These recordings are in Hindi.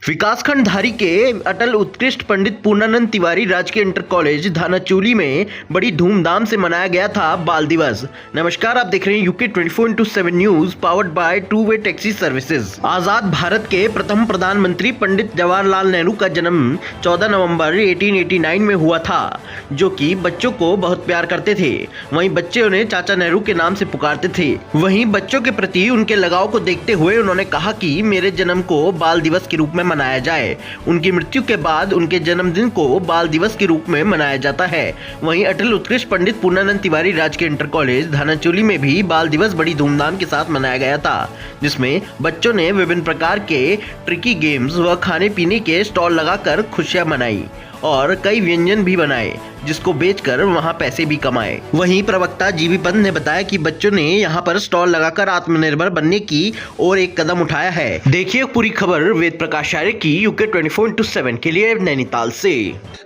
विकासखंड धारी के अटल उत्कृष्ट पंडित पूर्णानंद तिवारी राजकीय इंटर कॉलेज धानाचूली में बड़ी धूमधाम से मनाया गया था बाल दिवस। नमस्कार, आप देख रहे हैं UK 24/7 news powered by two way taxi services. आजाद भारत के प्रथम प्रधानमंत्री पंडित जवाहरलाल नेहरू का जन्म 14 नवंबर 1889 में हुआ था, जो कि बच्चों को बहुत प्यार करते थे। वहीं बच्चे उन्हें चाचा नेहरू के नाम से पुकारते थे। वहीं बच्चों के प्रति उनके लगाव को देखते हुए उन्होंने कहा कि मेरे जन्म को बाल दिवस के रूप में मनाया जाए। उनकी मृत्यु के बाद उनके जन्मदिन को बाल दिवस के रूप में मनाया जाता है। वहीं अटल उत्कृष्ट पंडित पूर्णानंद तिवारी राजकीय इंटर कॉलेज धानाचूली में भी बाल दिवस बड़ी धूमधाम के साथ मनाया गया था, जिसमें बच्चों ने विभिन्न प्रकार के ट्रिकी गेम्स व खाने पीने के स्टॉल लगाकर खुशियां मनाई और कई व्यंजन भी बनाए, जिसको बेचकर वहां पैसे भी कमाए। वहीं प्रवक्ता जीवी पंत ने बताया कि बच्चों ने यहां पर स्टॉल लगाकर आत्मनिर्भर बनने की और एक कदम उठाया है। देखिए पूरी खबर वेद प्रकाश आर्य की यूके 24/7 के लिए नैनीताल से।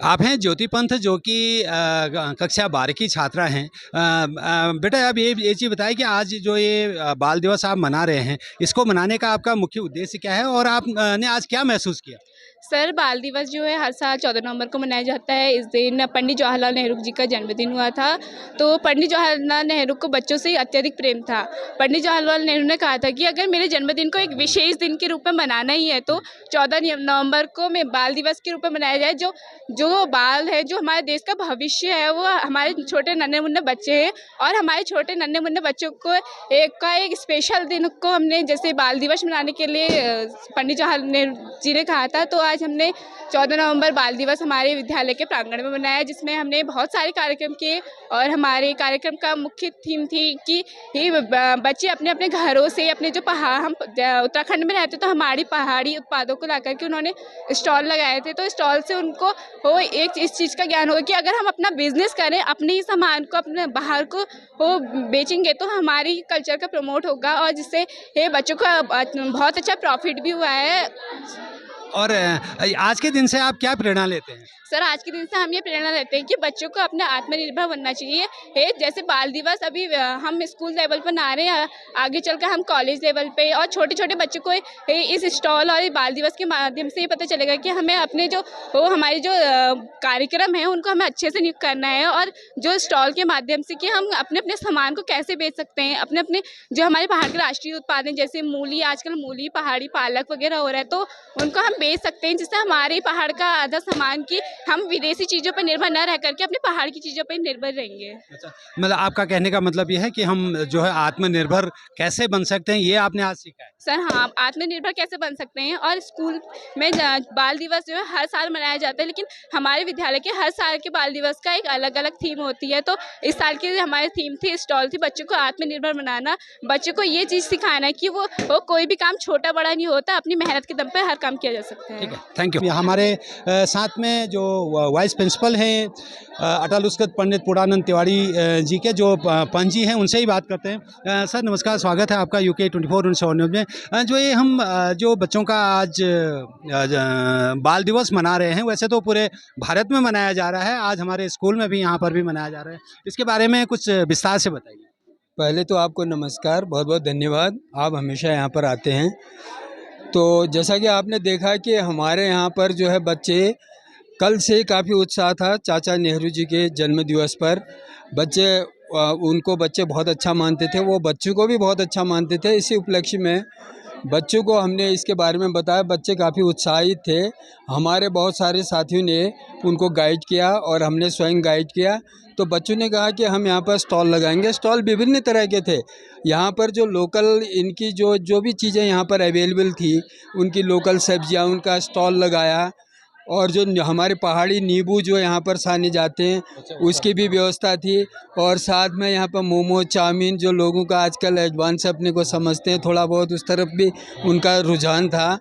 आप हैं ज्योति पंत, जो कि कक्षा 12 की छात्रा हैं। बेटा, आप ये चीज़ बताएं कि आज जो ये बाल दिवस आप मना रहे हैं, इसको मनाने का आपका मुख्य उद्देश्य क्या है और आपने आज क्या महसूस किया? सर, बाल दिवस जो है हर साल 14 नवंबर को मनाया जाता है। इस दिन पंडित जवाहरलाल नेहरू जी का जन्मदिन हुआ था। तो पंडित जवाहरलाल नेहरू को बच्चों से अत्यधिक प्रेम था। पंडित जवाहरलाल नेहरू ने कहा था कि अगर मेरे जन्मदिन को एक विशेष दिन के रूप में मनाना ही है तो 14 नवंबर को मैं बाल दिवस के रूप में मनाया जाए। जो बाल है, जो हमारे देश का भविष्य है, वो हमारे छोटे नन्हे मुन्ने बच्चे हैं और हमारे छोटे नन्हे मुन्ने बच्चों को एक स्पेशल दिन को हमने जैसे बाल दिवस मनाने के लिए पंडित जवाहरलाल नेहरू जी ने कहा था। तो आज हमने 14 नवंबर बाल दिवस हमारे विद्यालय के प्रांगण में मनाया, जिसमें हमने बहुत सारे कार्यक्रम किए और हमारे कार्यक्रम का मुख्य थीम थी कि बच्चे अपने अपने घरों से अपने जो पहाड़, हम उत्तराखंड में रहते तो हमारी पहाड़ी उत्पादों को लाकर के उन्होंने स्टॉल लगाए थे। तो स्टॉल से उनको एक इस चीज़ का ज्ञान होगा कि अगर हम अपना बिजनेस करें, अपने ही सामान को अपने बाहर को बेचेंगे तो हमारी कल्चर का प्रमोट होगा और जिससे बच्चों को बहुत अच्छा प्रॉफिट भी हुआ है। और आज के दिन से आप क्या प्रेरणा लेते हैं? सर, आज के दिन से हम ये प्रेरणा लेते हैं कि बच्चों को अपने आत्मनिर्भर बनना चाहिए। जैसे बाल दिवस अभी हम स्कूल लेवल पर मना रहे हैं, आगे चलकर हम कॉलेज लेवल पे और छोटे छोटे बच्चों को इस स्टॉल और बाल दिवस के माध्यम से ये पता चलेगा कि हमें अपने हमारे जो कार्यक्रम है उनको हमें अच्छे से नियुक्त करना है और जो स्टॉल के माध्यम से कि हम अपने अपने सामान को कैसे बेच सकते हैं। अपने अपने जो हमारे पहाड़ के राष्ट्रीय उत्पाद हैं, जैसे मूली, आजकल मूली, पहाड़ी पालक वगैरह हो रहा है, तो उनको हम बेच सकते हैं, जिससे हमारे पहाड़ का आधा सामान की हम विदेशी चीज़ों पर निर्भर न रह करके अपने पहाड़ की चीज़ों पर निर्भर रहेंगे। अच्छा, मतलब आपका कहने का मतलब ये है कि हम जो है आत्मनिर्भर कैसे बन सकते हैं, ये आपने आज सीखा है? सर हाँ, आत्मनिर्भर कैसे बन सकते हैं। और स्कूल में बाल दिवस जो है हर साल मनाया जाता है, लेकिन हमारे विद्यालय के हर साल के बाल दिवस का एक अलग अलग थीम होती है। तो इस साल की हमारी थीम थी, स्टॉल थी, बच्चों को आत्मनिर्भर बनाना। बच्चों को ये चीज़ सिखाना कि वो कोई भी काम छोटा बड़ा नहीं होता, अपनी मेहनत के दम पर हर काम किया जा सकता है। ठीक है, थैंक यू। हमारे साथ में जो वाइस प्रिंसिपल हैं अटल उत्कृष्ट पंडित पूर्णानंद तिवारी जी के, जो पंत जी हैं, उनसे ही बात करते हैं। सर नमस्कार, स्वागत है आपका यूके 24/7 न्यूज़ में। जो ये हम जो बच्चों का आज बाल दिवस मना रहे हैं, वैसे तो पूरे भारत में मनाया जा रहा है, आज हमारे स्कूल में भी यहाँ पर भी मनाया जा रहा है, इसके बारे में कुछ विस्तार से बताइए। पहले तो आपको नमस्कार, बहुत बहुत धन्यवाद, आप हमेशा यहाँ पर आते हैं। तो जैसा कि आपने देखा कि हमारे यहाँ पर जो है बच्चे कल से काफ़ी उत्साह था चाचा नेहरू जी के जन्म दिवस पर। उनको बच्चे बहुत अच्छा मानते थे, वो बच्चों को भी बहुत अच्छा मानते थे। इसी उपलक्ष्य में बच्चों को हमने इसके बारे में बताया, बच्चे काफ़ी उत्साहित थे। हमारे बहुत सारे साथियों ने उनको गाइड किया और हमने स्वयं गाइड किया। तो बच्चों ने कहा कि हम यहाँ पर स्टॉल लगाएंगे। स्टॉल विभिन्न तरह के थे, यहाँ पर जो लोकल इनकी जो भी चीज़ें यहाँ पर अवेलेबल थी, उनकी लोकल सब्जियाँ, उनका स्टॉल लगाया। और जो हमारे पहाड़ी नींबू जो यहाँ पर साने जाते हैं, उसकी भी व्यवस्था थी। और साथ में यहाँ पर मोमो, चाउमीन, जो लोगों का आजकल एडवांस अपने को समझते हैं, थोड़ा बहुत उस तरफ भी उनका रुझान था।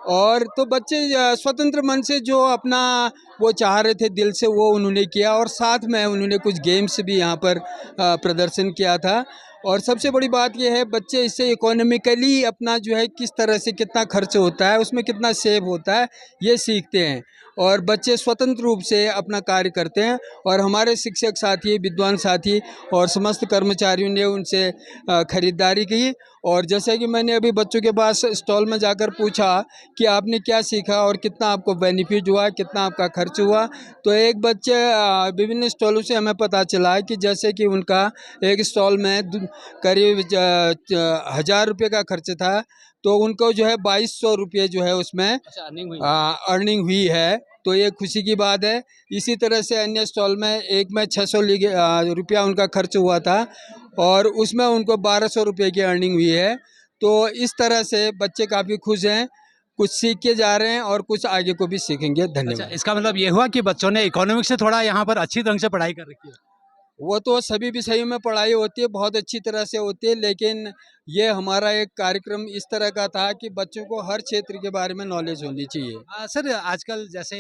और तो बच्चे स्वतंत्र मन से जो अपना वो चाह रहे थे दिल से, वो उन्होंने किया। और साथ में उन्होंने कुछ गेम्स भी यहाँ पर प्रदर्शन किया था। और सबसे बड़ी बात यह है, बच्चे इससे इकोनॉमिकली अपना जो है किस तरह से कितना खर्च होता है, उसमें कितना सेव होता है, ये सीखते हैं। और बच्चे स्वतंत्र रूप से अपना कार्य करते हैं। और हमारे शिक्षक साथी, विद्वान साथी और समस्त कर्मचारियों ने उनसे खरीदारी की। और जैसे कि मैंने अभी बच्चों के पास स्टॉल में जाकर पूछा कि आपने क्या सीखा और कितना आपको बेनिफिट हुआ, कितना आपका खर्च हुआ, तो एक बच्चे विभिन्न स्टॉलों से हमें पता चला कि जैसे कि उनका एक स्टॉल में करीब 1000 रुपये का खर्च था, तो उनको जो है 2200 रुपये जो है उसमें अर्निंग हुई है। तो ये खुशी की बात है। इसी तरह से अन्य स्टॉल में एक में 600 रुपया उनका खर्च हुआ था और उसमें उनको 1200 रुपये की अर्निंग हुई है। तो इस तरह से बच्चे काफ़ी खुश हैं, कुछ सीख के जा रहे हैं और कुछ आगे को भी सीखेंगे। धन्यवाद। अच्छा, इसका मतलब ये हुआ कि बच्चों ने इकोनॉमिक्स से थोड़ा यहाँ पर अच्छी ढंग से पढ़ाई कर रखी है। वो तो सभी विषयों में पढ़ाई होती है, बहुत अच्छी तरह से होती है, लेकिन ये हमारा एक कार्यक्रम इस तरह का था कि बच्चों को हर क्षेत्र के बारे में नॉलेज होनी चाहिए। सर, आजकल जैसे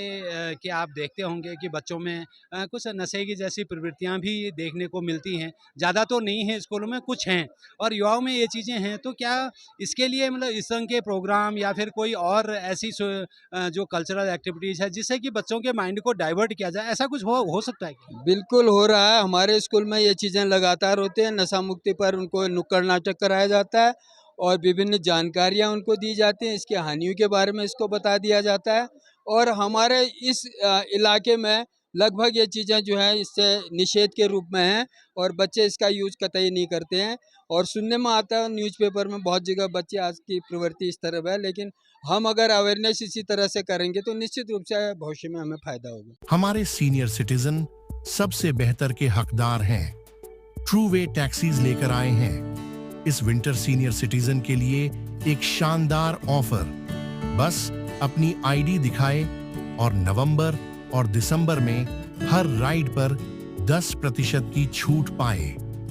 कि आप देखते होंगे कि बच्चों में कुछ नशे की जैसी प्रवृत्तियां भी देखने को मिलती हैं। ज़्यादा तो नहीं है स्कूलों में, कुछ हैं और युवाओं में ये चीज़ें हैं। तो क्या इसके लिए मतलब इस तरह के प्रोग्राम या फिर कोई और ऐसी जो कल्चरल एक्टिविटीज़ है जिससे कि बच्चों के माइंड को डाइवर्ट किया जाए, ऐसा कुछ हो सकता है क्या? बिल्कुल हो रहा है। हमारे स्कूल में ये चीज़ें लगातार होती हैं। नशा मुक्ति पर उनको नुक्कड़ नाटक कराया जाता है और विभिन्न जानकारियाँ उनको दी जाती हैं। इसकी हानियों के बारे में इसको बता दिया जाता है। और हमारे इस इलाके में लगभग ये चीज़ें जो हैं इससे निषेध के रूप में हैं और बच्चे इसका यूज कतई नहीं करते हैं। और सुनने में आता है न्यूज़पेपर में बहुत जगह बच्चे आज की प्रवृत्ति इस तरफ है, लेकिन हम अगर अवेयरनेस इसी तरह से करेंगे तो निश्चित रूप से भविष्य में हमें फायदा होगा। हमारे सीनियर सिटीजन सबसे बेहतर के हकदार हैं। ट्रू वे टैक्सीज लेकर आए हैं इस विंटर सीनियर सिटीजन के लिए एक शानदार ऑफर। बस अपनी आईडी दिखाए और नवंबर और दिसंबर में हर राइड पर 10% की छूट पाए।